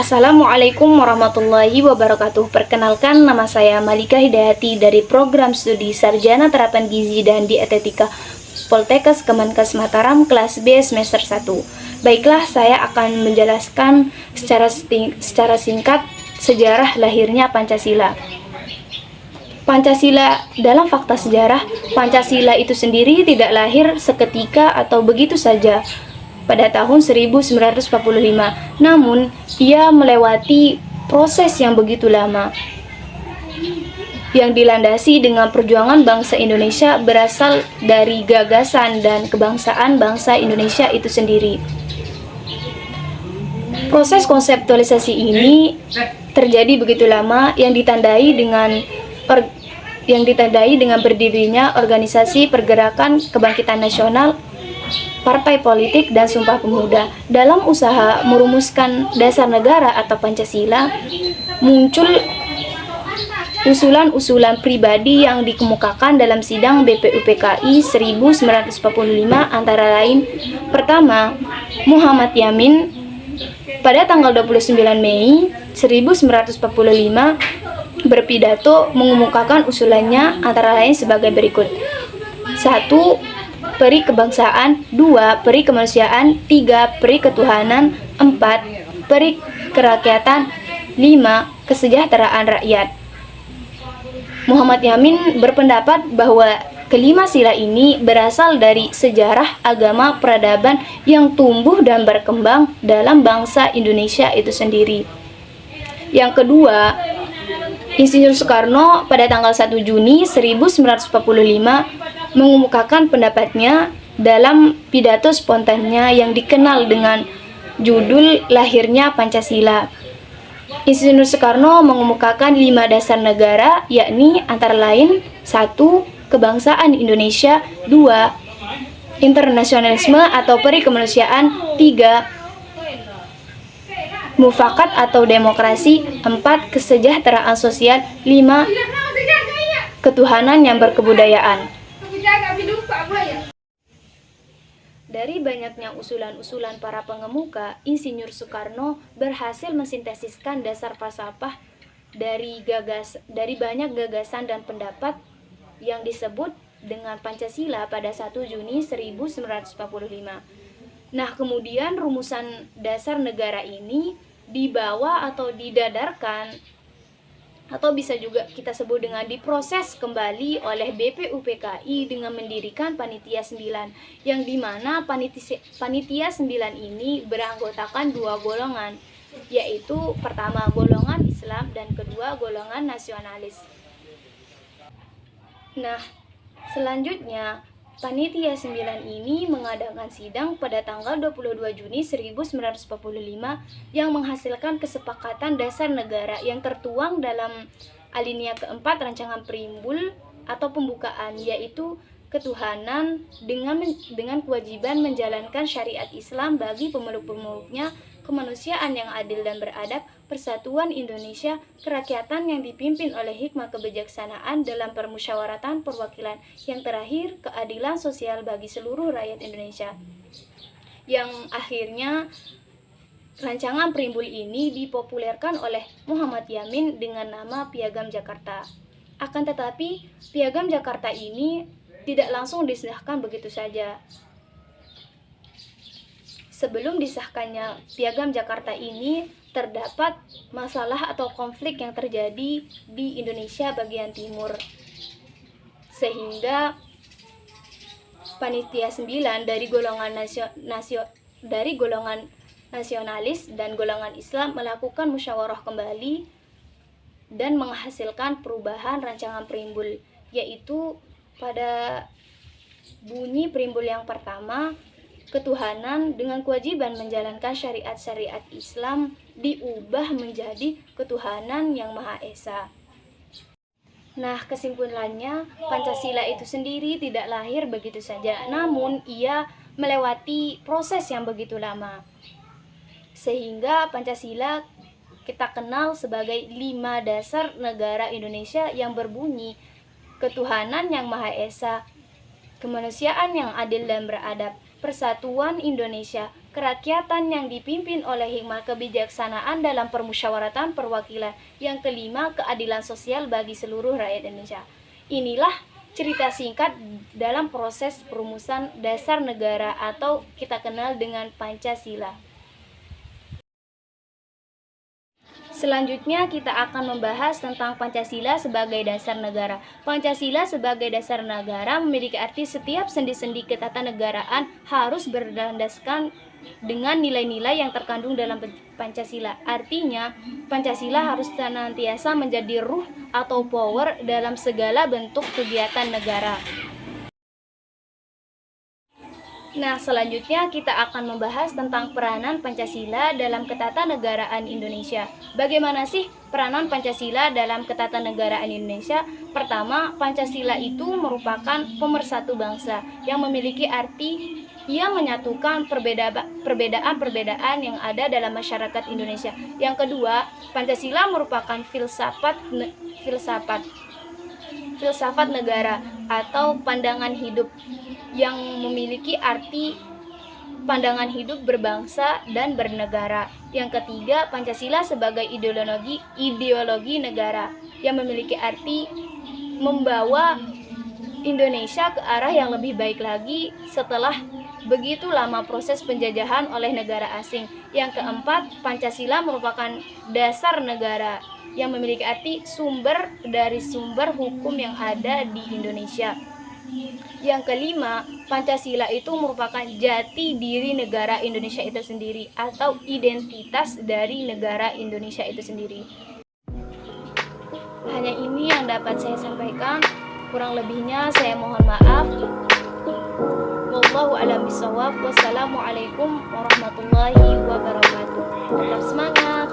Assalamualaikum warahmatullahi wabarakatuh. Perkenalkan, nama saya Malika Hidayati dari program studi Sarjana Terapan Gizi dan Dietetika Poltekkes Kemenkes Mataram kelas B semester 1. Baiklah, saya akan menjelaskan secara singkat sejarah lahirnya Pancasila. Pancasila, dalam fakta sejarah, Pancasila itu sendiri tidak lahir seketika atau begitu saja pada tahun 1945. Namun, ia melewati proses yang begitu lama yang dilandasi dengan perjuangan bangsa Indonesia berasal dari gagasan dan kebangsaan bangsa Indonesia itu sendiri. Proses konseptualisasi ini terjadi begitu lama yang ditandai dengan berdirinya organisasi pergerakan kebangkitan nasional, partai politik, dan Sumpah Pemuda. Dalam usaha merumuskan dasar negara atau Pancasila, muncul usulan-usulan pribadi yang dikemukakan dalam sidang BPUPKI 1945, antara lain: pertama, Muhammad Yamin pada tanggal 29 Mei 1945 berpidato mengemukakan usulannya antara lain sebagai berikut: 1. Peri kebangsaan, 2. Peri kemanusiaan, 3. Peri ketuhanan, 4. Peri kerakyatan, 5. Kesejahteraan rakyat. Muhammad Yamin berpendapat bahwa kelima sila ini berasal dari sejarah agama peradaban yang tumbuh dan berkembang dalam bangsa Indonesia itu sendiri. Yang kedua, Insinyur Soekarno pada tanggal 1 Juni 1945 mengemukakan pendapatnya dalam pidato spontannya yang dikenal dengan judul Lahirnya Pancasila. Insinyur Soekarno mengemukakan 5 dasar negara, yakni antara lain: 1. Kebangsaan Indonesia, 2. Internasionalisme atau peri kemanusiaan, 3. Mufakat atau demokrasi, 4. Kesejahteraan sosial, 5. Ketuhanan yang berkebudayaan. Dari banyaknya usulan-usulan para pengemuka, Insinyur Soekarno berhasil mensintesiskan dasar falsafah dari banyak gagasan dan pendapat yang disebut dengan Pancasila pada 1 Juni 1945. Nah, kemudian rumusan dasar negara ini dibawa atau didadarkan, atau bisa juga kita sebut dengan diproses kembali oleh BPUPKI dengan mendirikan Panitia 9, yang dimana Panitia 9 ini beranggotakan 2 golongan, yaitu pertama golongan Islam dan kedua golongan nasionalis. Nah, selanjutnya Panitia 9 ini mengadakan sidang pada tanggal 22 Juni 1945 yang menghasilkan kesepakatan dasar negara yang tertuang dalam alinea keempat rancangan perimbul atau pembukaan, yaitu ketuhanan dengan kewajiban menjalankan syariat Islam bagi pemeluk-pemeluknya, kemanusiaan yang adil dan beradab, persatuan Indonesia, kerakyatan yang dipimpin oleh hikmah kebijaksanaan dalam permusyawaratan perwakilan, yang terakhir keadilan sosial bagi seluruh rakyat Indonesia. Yang akhirnya rancangan perimbul ini dipopulerkan oleh Muhammad Yamin dengan nama Piagam Jakarta. Akan tetapi Piagam Jakarta ini tidak langsung disahkan begitu saja. Sebelum disahkannya Piagam Jakarta ini, terdapat masalah atau konflik yang terjadi di Indonesia bagian timur, sehingga Panitia 9 dari golongan nasionalis dan golongan Islam melakukan musyawarah kembali dan menghasilkan perubahan rancangan perimbul, yaitu pada bunyi perimbul yang pertama, ketuhanan dengan kewajiban menjalankan syariat-syariat Islam diubah menjadi ketuhanan yang Maha Esa. Nah, kesimpulannya, Pancasila itu sendiri tidak lahir begitu saja, namun ia melewati proses yang begitu lama, sehingga Pancasila kita kenal sebagai 5 dasar negara Indonesia yang berbunyi ketuhanan yang Maha Esa, kemanusiaan yang adil dan beradab, persatuan Indonesia, kerakyatan yang dipimpin oleh hikmah kebijaksanaan dalam permusyawaratan perwakilan. Yang kelima, keadilan sosial bagi seluruh rakyat Indonesia. Inilah cerita singkat dalam proses perumusan dasar negara atau kita kenal dengan Pancasila. Selanjutnya kita akan membahas tentang Pancasila sebagai dasar negara. Pancasila sebagai dasar negara memiliki arti setiap sendi-sendi ketatanegaraan harus berlandaskan dengan nilai-nilai yang terkandung dalam Pancasila. Artinya, Pancasila harus senantiasa menjadi ruh atau power dalam segala bentuk kegiatan negara. Nah, selanjutnya kita akan membahas tentang peranan Pancasila dalam ketatanegaraan Indonesia. Bagaimana sih peranan Pancasila dalam ketatanegaraan Indonesia? Pertama, Pancasila itu merupakan pemersatu bangsa yang memiliki arti yang menyatukan perbedaan-perbedaan yang ada dalam masyarakat Indonesia. Yang kedua, Pancasila merupakan filsafat negara atau pandangan hidup yang memiliki arti pandangan hidup berbangsa dan bernegara. Yang ketiga, Pancasila sebagai ideologi negara yang memiliki arti membawa Indonesia ke arah yang lebih baik lagi setelah begitu lama proses penjajahan oleh negara asing. Yang keempat, Pancasila merupakan dasar negara yang memiliki arti sumber dari sumber hukum yang ada di Indonesia. Yang kelima, Pancasila itu merupakan jati diri negara Indonesia itu sendiri atau identitas dari negara Indonesia itu sendiri. Hanya ini yang dapat saya sampaikan, kurang lebihnya saya mohon maaf. Wallahu a'lam bishawab. Wassalamualaikum warahmatullahi wabarakatuh. Tetap semangat.